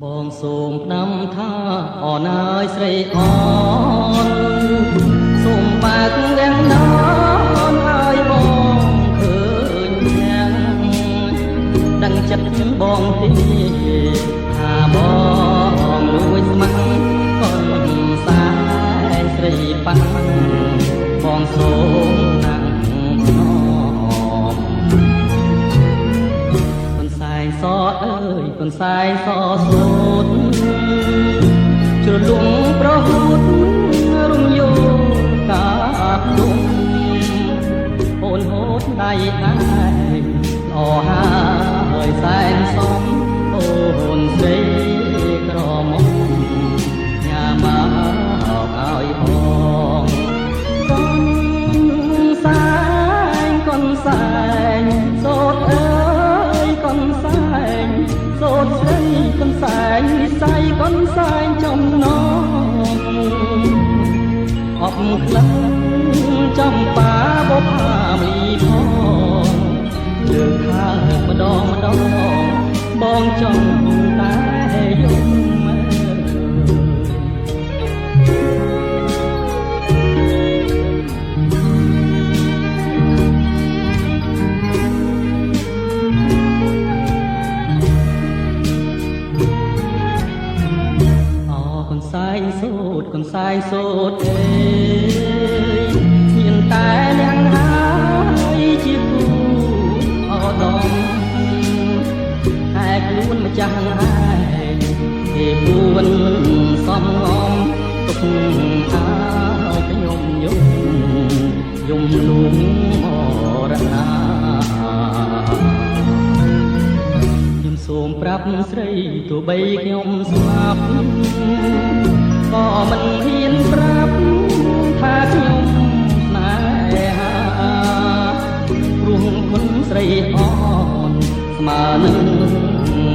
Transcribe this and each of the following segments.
បងសូមផ្ដាំថាអរណាយស្រីអនសូមបាក់ទាំងណនឲ្យបងឃើញយ៉ាងដឹងចិត្តបងទេថាបងលួចស្ម័គ្រកូនសែងស្រីប៉ាំងបងសូមណាំខ្នងកូនសែងសអើយ កូនសែងសសូតជ្រលងប្រហូតរំយោកាបដុំអូនហូតដៃឯងល្អហើយសែងសំអូនស្រីក្រមុំញ៉ាមកឲ្យផងកូនសែងកូនសែងសូតអើយ កូនសែងសូត្រស្រីកូនសែងនិស័យកូនសែងចំណងអបក្លិនចំបាបផាមលីផងលើកខាម្ដងម្ដងបងចង់តែយំកូនសែងសូត្រអើយមានតែអ្នកហើយជាគូអដំតែខ្លួនម្ចាស់ឯងទេពួនសំងំទុកឲ្យខ្ញុំយំលងមរណាខ្ញុំសូមប្រាប់ស្រីទោះបីខ្ញុំស្លាប់ក៏មិនហ៊ានប្រាប់ថាខ្ញុំស្នេហាព្រោះគុណស្រីអនស្មើនឹង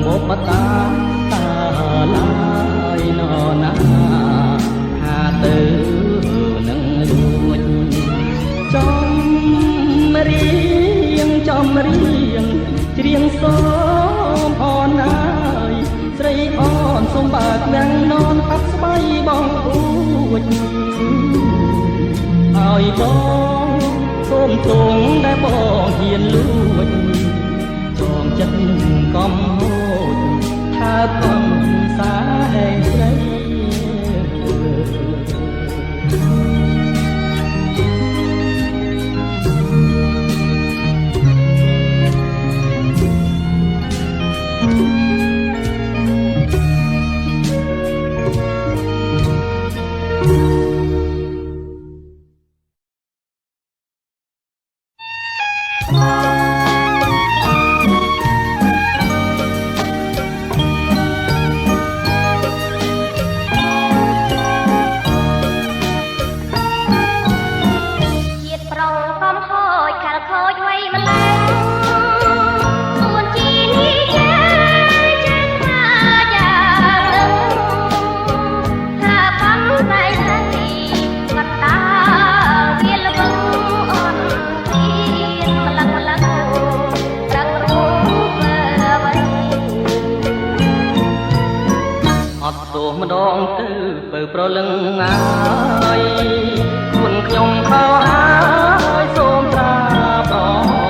បុព្វតាតាឡាយនរណាថាទៅនឹងរួចចំរៀងច្រៀងសូមអរណាយស្រីអនសូមបាក់ទាំងននអត់ស្បៃបងអួចឲ្យបងសូមទងដែលបងហ៊ានលួចចងចិត្តកំហូចថាកូនសែងស្រីម្ដងទៅបើប្រលឹងហើយ គុណខ្ញុំខោហើយសូមត្រាប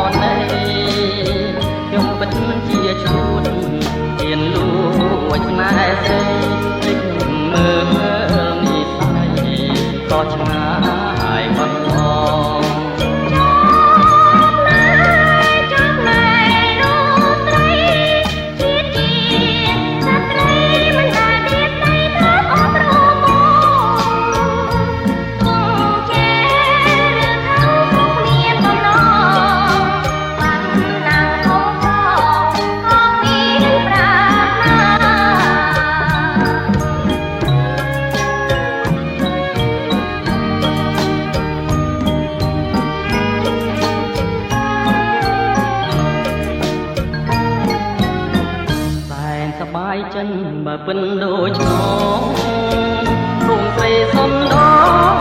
ងនៃខ្ញុំពិតជាឈួតហ៊ានលួចស្នេហ៍ស្រីភ្លេចមើលនិស័យក៏ឆ្ងាយបាត់បងបើពិនដូចឆ្លងរួមស្រីសំដង